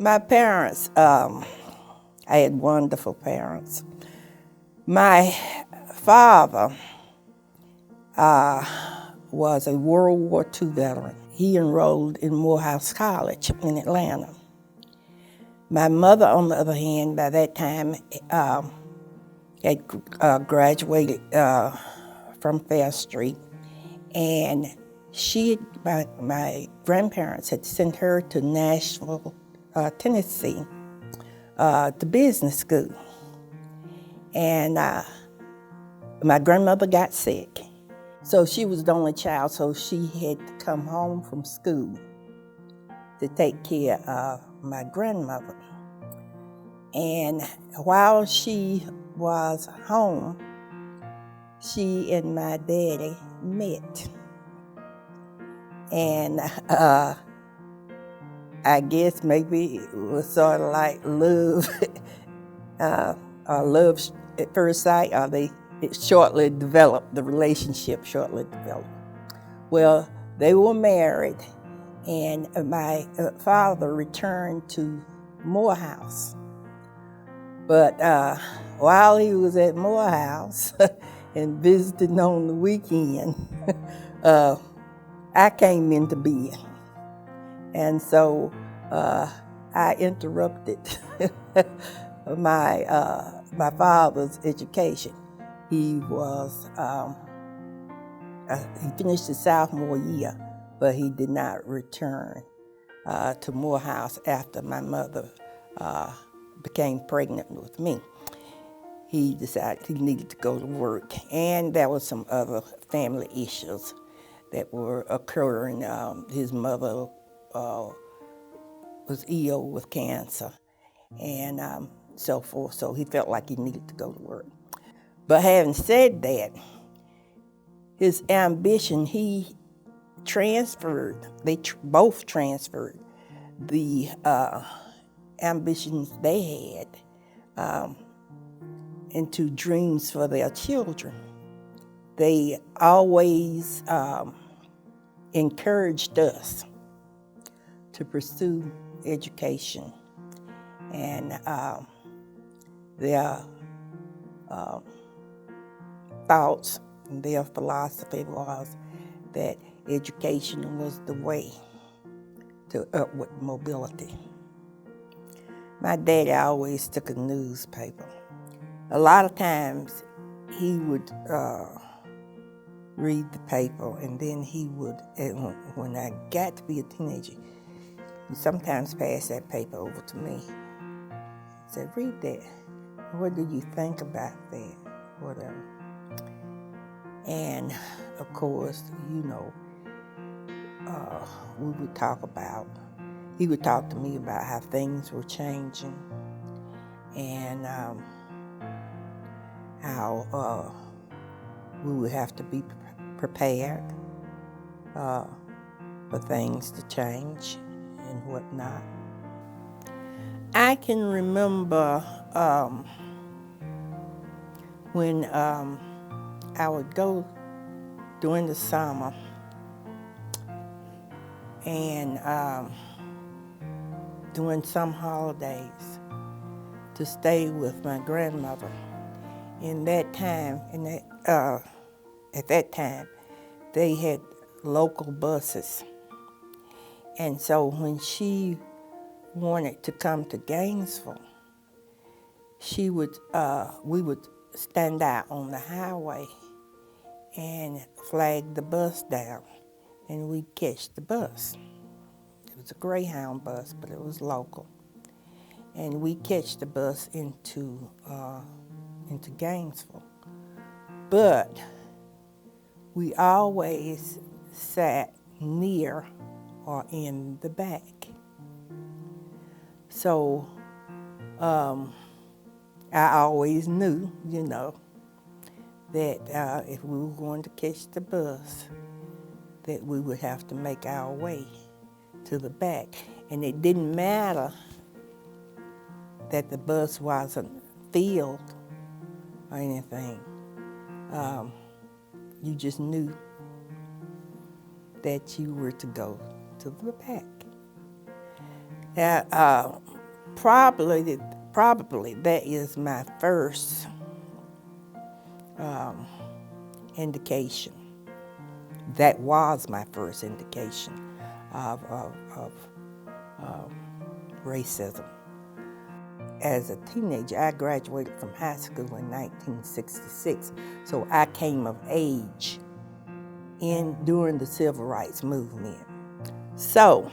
My parents, I had wonderful parents. My father was a World War II veteran. He enrolled in Morehouse College in Atlanta. My mother, on the other hand, by that time had graduated from Fair Street, and my grandparents had sent her to Nashville, Tennessee, to business school. And my grandmother got sick. So she was the only child, so she had to come home from school to take care of my grandmother. And while she was home, she and my daddy met. And I guess maybe it was sort of like love, or love at first sight, or the relationship shortly developed. Well, they were married, and my father returned to Morehouse. But while he was at Morehouse and visiting on the weekend, I came into being. And so I interrupted my father's education. He finished his sophomore year, but he did not return to Morehouse after my mother became pregnant with me. He decided he needed to go to work, and there were some other family issues that were occurring. His mother was ill with cancer, and so forth, so he felt like he needed to go to work. But having said that, his ambition, he transferred, both transferred the ambitions they had into dreams for their children. They always encouraged us to pursue education, and their thoughts and their philosophy was that education was the way to upward mobility. My daddy always took a newspaper. A lot of times he would read the paper, and then he would, when I got to be a teenager, he sometimes pass that paper over to me. He said, "Read that. What do you think about that?" Whatever. And of course, we would talk about, he would talk to me about how things were changing, and how we would have to be prepared for things to change and whatnot. I can remember when I would go during the summer and during some holidays to stay with my grandmother. At that time, they had local buses. And so when she wanted to come to Gainesville, we would stand out on the highway and flag the bus down, and we'd catch the bus. It was a Greyhound bus, but it was local. And we'd catch the bus into Gainesville. But we always sat near or in the back. So I always knew, that if we were going to catch the bus, that we would have to make our way to the back. And it didn't matter that the bus wasn't filled or anything. You just knew that you were to go to the back. probably that is my first indication. That was my first indication of racism. As a teenager, I graduated from high school in 1966, so I came of age during the Civil Rights Movement. So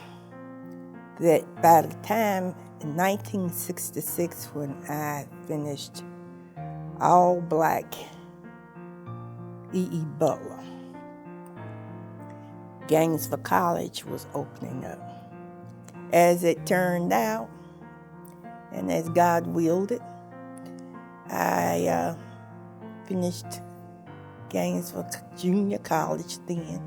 that by the time in 1966, when I finished all black E.E. Butler, Gainesville College was opening up. As it turned out, and as God willed it, I finished Gainesville Junior College then,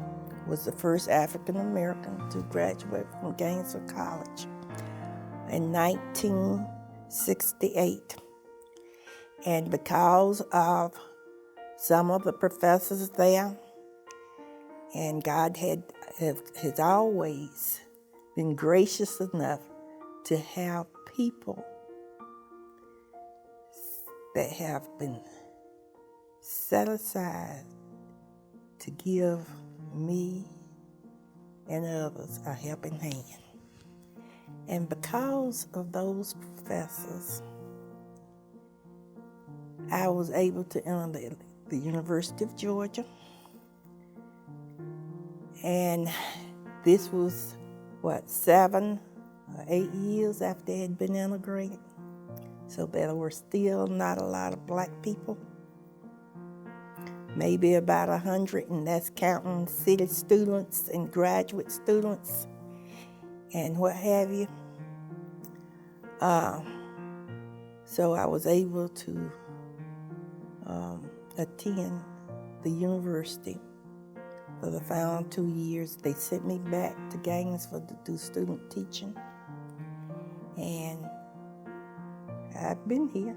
was the first African American to graduate from Gainesville College in 1968. And because of some of the professors there, and God has always been gracious enough to have people that have been set aside to give me and others a helping hand. And because of those professors, I was able to enter the University of Georgia. And this was, 7 or 8 years after they had been integrated. So there were still not a lot of black people. Maybe about 100, and that's counting city students and graduate students and what have you. So I was able to attend the university for the final 2 years. They sent me back to Gainesville to do student teaching, and I've been here.